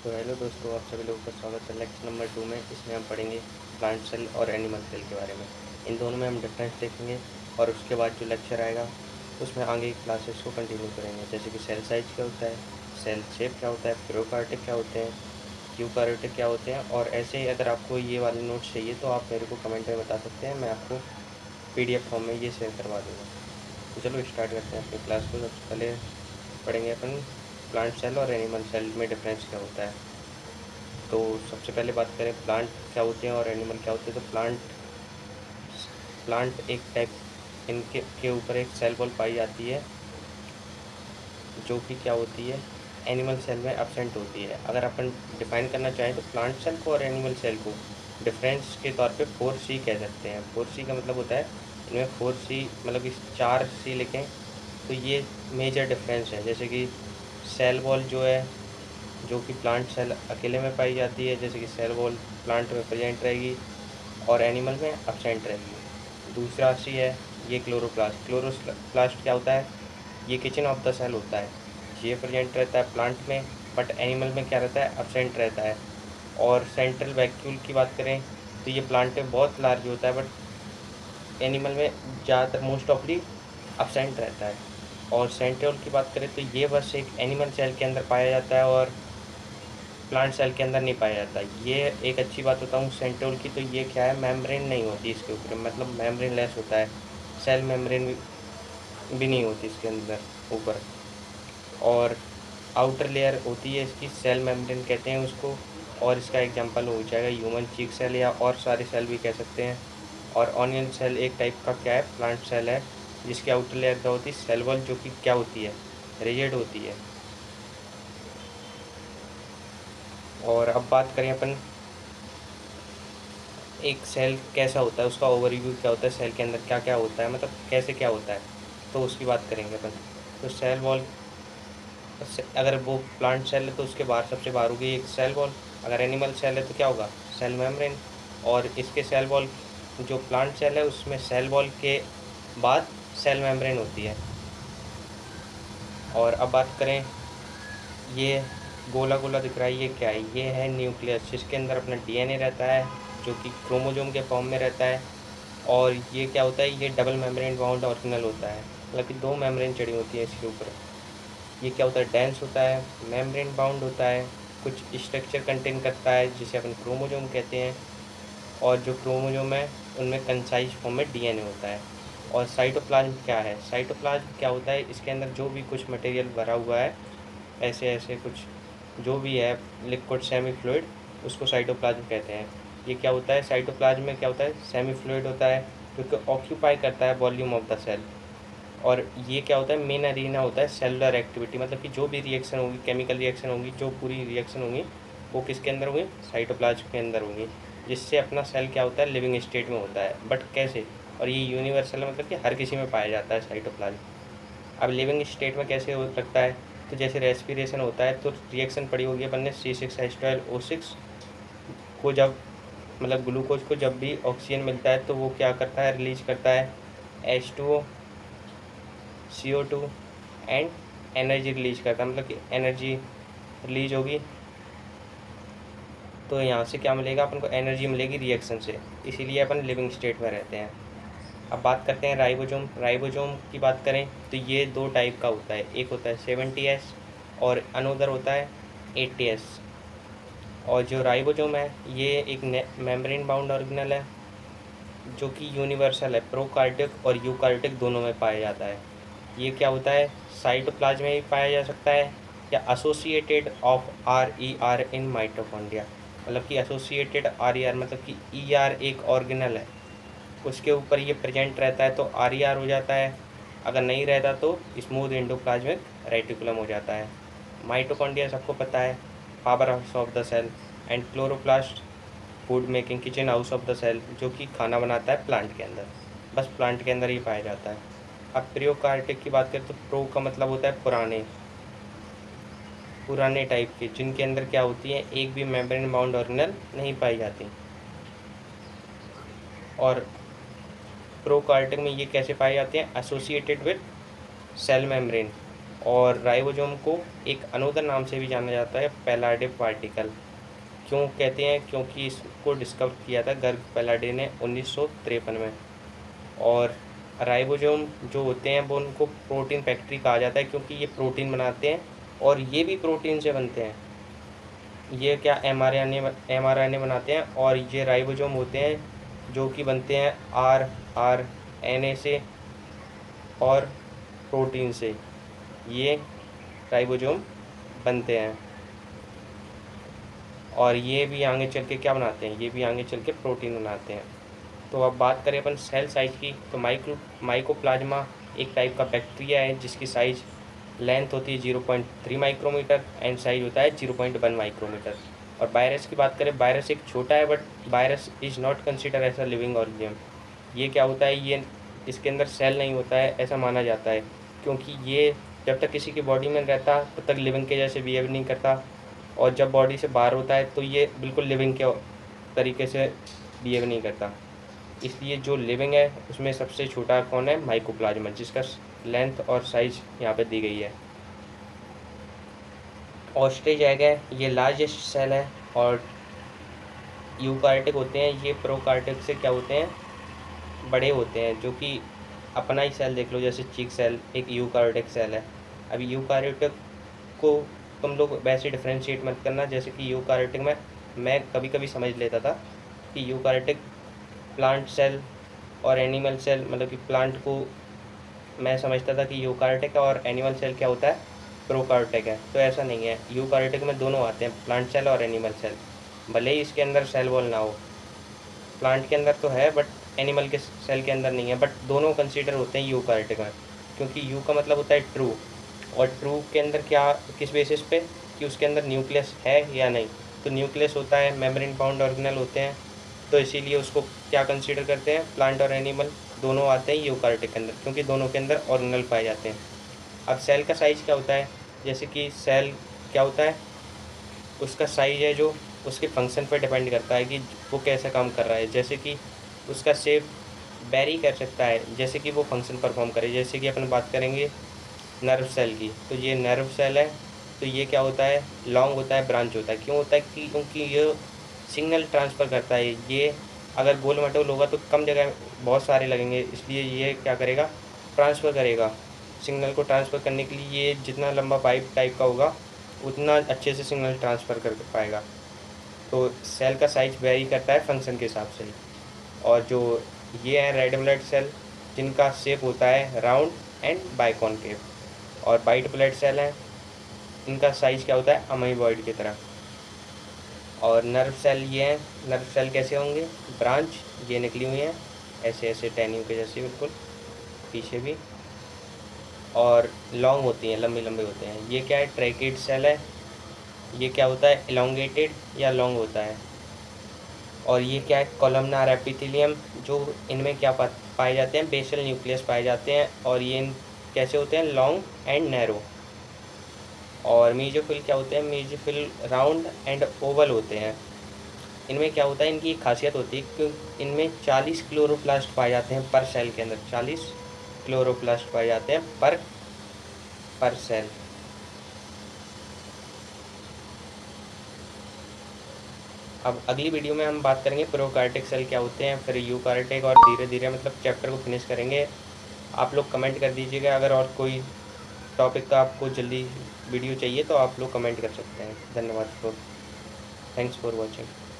तो हेलो दोस्तों, आप सभी लोगों का स्वागत है लेक्चर नंबर 2 में। इसमें हम पढ़ेंगे प्लांट सेल और एनिमल सेल के बारे में। इन दोनों में हम डिफरेंस देखेंगे और उसके बाद जो लेक्चर आएगा उसमें आगे की क्लासेस को कंटिन्यू करेंगे, जैसे कि सेल साइज क्या होता है, सेल शेप क्या होता है, प्रोकार्योटिक क्या होते हैं, यूकार्योटिक क्या होते हैं। और ऐसे ही अगर आपको ये वाले नोट्स चाहिए तो आप मेरे को कमेंट में बता सकते हैं, मैं आपको PDF फॉर्म में ये शेयर करवा दूँगा। तो चलो स्टार्ट करते हैं अपनी क्लास को। सबसे पहले पढ़ेंगे अपन प्लांट सेल और एनिमल सेल में डिफरेंस क्या होता है। तो सबसे पहले बात करें प्लांट क्या होते हैं और एनिमल क्या होते हैं। तो प्लांट एक टाइप इनके के ऊपर एक सेल वॉल पाई जाती है जो कि क्या होती है, एनिमल सेल में एब्सेंट होती है। अगर अपन डिफाइन करना चाहें तो प्लांट सेल को और एनिमल सेल को डिफरेंस के तौर पे 4C कह सकते हैं। 4C का मतलब होता है, इनमें 4C मतलब कि 4C लिखें तो ये मेजर डिफरेंस है। जैसे कि सेल वॉल जो है, जो कि प्लांट सेल अकेले में पाई जाती है, जैसे कि सेल वॉल प्लांट में प्रेजेंट रहेगी और एनिमल में एब्सेंट रहेगी। दूसरा सी है ये क्लोरोप्लास्ट। क्लोरोप्लास्ट क्या होता है, ये किचन ऑफ द सेल होता है। ये प्रेजेंट रहता है प्लांट में, बट एनिमल में क्या रहता है, एब्सेंट रहता है। और सेंट्रल वैक्यूल की बात करें तो ये प्लांट में बहुत लार्ज होता है, बट एनिमल में ज़्यादातर मोस्ट ऑफली एब्सेंट रहता है। और सेंट्रियोल की बात करें तो ये बस एक एनिमल सेल के अंदर पाया जाता है और प्लांट सेल के अंदर नहीं पाया जाता। ये एक अच्छी बात बताऊँ सेंट्रियोल की, तो ये क्या है, मेम्ब्रेन नहीं होती इसके ऊपर, मतलब मेम्ब्रेन लेस होता है। सेल मेम्ब्रेन भी नहीं होती इसके अंदर ऊपर। और आउटर लेयर होती है इसकी, सेल मेम्ब्रेन कहते हैं उसको। और इसका एग्जांपल हो जाएगा ह्यूमन चीक सेल या और सारे सेल भी कह सकते हैं। और ऑनियन सेल एक टाइप का क्या है, प्लांट सेल है, जिसकी आउटर लेयर क्या होती है, सेल वॉल, जो कि क्या होती है, रिजिड होती है। और अब बात करें अपन एक सेल कैसा होता है, उसका ओवरव्यू क्या होता है, सेल के अंदर क्या क्या होता है, मतलब कैसे क्या होता है, तो उसकी बात करेंगे अपन। तो सेल वॉल, अगर वो प्लांट सेल है तो उसके बाहर सबसे बाहर होगी एक सेल वॉल। अगर एनिमल सेल है तो क्या होगा, सेल मेम्ब्रेन। और इसके सेल वॉल, जो प्लांट सेल है उसमें सेल वॉल के बाद सेल मेम्ब्रेन होती है। और अब बात करें, ये गोला गोला दिख रहा है, ये क्या है, ये है न्यूक्लियस, जिसके अंदर अपना DNA रहता है, जो कि क्रोमोसोम के फॉर्म में रहता है। और ये क्या होता है, ये डबल मेम्ब्रेन बाउंड ऑर्गेनल होता है, मतलब कि 2 मेम्ब्रेन चढ़ी होती है इसके ऊपर। ये क्या होता है, डेंस होता है, मेम्ब्रेन बाउंड होता है, कुछ स्ट्रक्चर कंटेन करता है जिसे अपन क्रोमोसोम कहते हैं। और जो क्रोमोसोम है उनमें कंसाइज फॉर्म में DNA होता है। और साइटोप्लाज्म क्या है, साइटोप्लाज्म क्या होता है, इसके अंदर जो भी कुछ मटेरियल भरा हुआ है, ऐसे ऐसे कुछ जो भी है लिक्विड सेमी फ्लूइड, उसको साइटोप्लाज्म कहते हैं। ये क्या होता है, साइटोप्लाज्म में क्या होता है, सेमी फ्लूइड होता है, जो कि ऑक्यूपाई करता है वॉल्यूम ऑफ द सेल। और ये क्या होता है, मेन अरीना होता है सेलुलर एक्टिविटी, मतलब कि जो भी रिएक्शन होगी, केमिकल रिएक्शन होगी, जो पूरी रिएक्शन होंगी वो किसके अंदर होंगी, साइटोप्लाज्म के अंदर होंगी। जिससे अपना सेल क्या होता है, लिविंग स्टेट में होता है। बट कैसे, और ये यूनिवर्सल है, मतलब कि हर किसी में पाया जाता है साइटोप्लाज्म। अब लिविंग स्टेट में कैसे हो सकता है, तो जैसे रेस्पिरेशन होता है तो रिएक्शन पड़ी होगी अपन ने C6H12O6 को, जब मतलब ग्लूकोज को जब भी ऑक्सीजन मिलता है तो वो क्या करता है, रिलीज करता है H2O, CO2 and energy release करता है, मतलब कि एनर्जी रिलीज होगी तो यहाँ से क्या मिलेगा अपन को, एनर्जी मिलेगी रिएक्शन से, इसीलिए अपन लिविंग स्टेट में रहते हैं। अब बात करते हैं राइबोसोम। राइबोसोम की बात करें तो ये 2 टाइप का होता है, एक होता है 70S और अनोदर होता है 80S। और जो राइबोसोम है ये एक मेम्ब्रेन बाउंड ऑर्गेनल है, जो कि यूनिवर्सल है, प्रोकार्योटिक और यूकार्योटिक दोनों में पाया जाता है। ये क्या होता है, साइटोप्लाज्म में भी पाया जा सकता है या associated of RER in mitochondria, मतलब कि एसोसिएटेड RER, मतलब कि ER एक ऑर्गेनल है, उसके ऊपर ये प्रेजेंट रहता है तो RER हो जाता है। अगर नहीं रहता तो स्मूथ एंडोप्लाज्मिक रेटिकुलम हो जाता है। माइटोकॉन्ड्रिया सबको पता है, power house of the cell. And chloroplast, food making kitchen house of the cell, जो कि खाना बनाता है प्लांट के अंदर, बस प्लांट के अंदर ही पाया जाता है। अब प्रोकार्योटिक की बात करें तो प्रो का मतलब होता है पुराने, पुराने टाइप के, जिनके अंदर क्या होती है, एक भी मेम्ब्रेन बाउंड ऑर्गेनल नहीं पाई जाती। और प्रोकार्योटिक में ये कैसे पाए जाते हैं, एसोसिएटेड विद सेल मेम्ब्रेन। और राइबोसोम को एक अनोदर नाम से भी जाना जाता है, पैलाडे पार्टिकल। क्यों कहते हैं? क्योंकि इसको डिस्कवर किया था गर्ग पैलाडे ने 1953 में। और राइबोसोम जो होते हैं वो उनको प्रोटीन फैक्ट्री कहा जाता है, क्योंकि ये प्रोटीन बनाते हैं और ये भी प्रोटीन से बनते हैं। ये क्या mRNA बनाते हैं, और ये राइबोसोम होते हैं जो कि बनते हैं RNA से और प्रोटीन से। ये राइबोसोम बनते हैं और ये भी आगे चल के क्या बनाते हैं? ये भी आगे चल के प्रोटीन बनाते हैं। तो अब बात करें अपन सेल साइज़ की, तो माइकोप्लाज्मा एक टाइप का बैक्टीरिया है जिसकी साइज़ लेंथ होती है 0.3 माइक्रोमीटर एंड साइज होता है 0.1 माइक्रोमीटर। और वायरस की बात करें, वायरस एक छोटा है, but virus is not consider as a living organism. ये क्या होता है? ये इसके अंदर सेल नहीं होता है ऐसा माना जाता है, क्योंकि ये जब तक किसी की बॉडी में रहता तब तक लिविंग के जैसे बिहेव नहीं करता, और जब बॉडी से बाहर होता है तो ये बिल्कुल लिविंग के तरीके से बिहेव नहीं करता। इसलिए जो लिविंग है उसमें सबसे छोटा कौन है? माइकोप्लाज्मा, जिसका लेंथ और साइज यहाँ पे दी गई है। ऑस्ट्रिच एग है, ये लार्जेस्ट सेल है। और यूकार्टिक होते हैं, ये प्रोकार्टिक से क्या होते हैं? बड़े होते हैं। जो कि अपना ही सेल देख लो, जैसे चीक सेल एक यूकार्टिक सेल है। अभी यूकार्टिक को तुम लोग वैसे डिफ्रेंशिएट मत करना, जैसे कि यूकार्टिक में मैं कभी कभी समझ लेता था कि यूकार्टिक प्लांट सेल और एनिमल सेल, मतलब कि प्लांट को मैं समझता था कि यूकार्टिक और एनिमल सेल क्या होता है? प्रोकार्टिक है। तो ऐसा नहीं है, यूकार्टिक में दोनों आते हैं, प्लांट सेल और एनिमल सेल। भले ही इसके अंदर सेल वॉल ना हो, प्लांट के अंदर तो है बट एनिमल के सेल के अंदर नहीं है, बट दोनों कंसीडर होते हैं यूकार्टिक में। क्योंकि यू का मतलब होता है ट्रू, और ट्रू के अंदर क्या, किस बेसिस पे कि उसके अंदर न्यूक्लियस है या नहीं। तो न्यूक्लियस होता है, मेम्ब्रेन बाउंड ऑर्गेनेल होते हैं, तो इसीलिए उसको क्या कंसीडर करते हैं? प्लांट और एनिमल दोनों आते हैं यूकार्टिक के अंदर, क्योंकि दोनों के अंदर ऑर्गेनेल पाए जाते हैं। अब सेल का साइज़ क्या होता है? जैसे कि सेल क्या होता है, उसका साइज है जो उसके फंक्शन पर डिपेंड करता है कि वो कैसा काम कर रहा है। जैसे कि उसका शेप वेरी कर सकता है, जैसे कि वो फंक्शन परफॉर्म करे। जैसे कि अपन बात करेंगे नर्व सेल की, तो ये नर्व सेल है, तो ये क्या होता है? लॉन्ग होता है, ब्रांच होता है। क्यों होता है? कि क्योंकि ये सिग्नल ट्रांसफ़र करता है। ये अगर गोल मटोल होगा तो कम जगह बहुत सारे लगेंगे, इसलिए ये क्या करेगा? ट्रांसफ़र करेगा। सिग्नल को ट्रांसफ़र करने के लिए ये जितना लंबा पाइप टाइप का होगा उतना अच्छे से सिग्नल ट्रांसफ़र कर पाएगा। तो सेल का साइज वेरी करता है फंक्शन के हिसाब से। और जो ये हैं रेड ब्लड सेल, जिनका शेप होता है राउंड एंड बाइकॉनकेव। और वाइट ब्लड सेल हैं, इनका साइज़ क्या होता है? अमीबॉइड की तरह। और नर्व सेल ये हैं, नर्व सेल कैसे होंगे? ब्रांच ये निकली हुई हैं ऐसे ऐसे टहनियों के जैसे, बिल्कुल पीछे भी, और लॉन्ग होती हैं, लंबे लंबे होते हैं। ये क्या है? ट्रैकेड सेल है, ये क्या होता है? इलोंगेटेड या लॉन्ग होता है। और ये क्या है? कॉलमनार एपिथेलियम, जो इनमें क्या पाए जाते हैं? बेसल न्यूक्लियस पाए जाते हैं, और ये कैसे होते हैं? Long and narrow. और मीजोफिल क्या होते हैं? मीजोफिल राउंड एंड ओवल होते हैं। इनमें क्या होता है? इनकी एक खासियत होती है कि इनमें 40 क्लोरोप्लास्ट पाए जाते हैं पर सेल के अंदर। 40 क्लोरोप्लास्ट पाए जाते हैं पर सेल। अब अगली वीडियो में हम बात करेंगे प्रोकार्टिक सेल क्या होते हैं, फिर यूकार्टिक, और धीरे धीरे मतलब चैप्टर को फिनिश करेंगे। आप लोग कमेंट कर दीजिएगा, अगर और कोई टॉपिक का आपको जल्दी वीडियो चाहिए तो आप लोग कमेंट कर सकते हैं। धन्यवाद, थैंक्स फॉर वॉचिंग।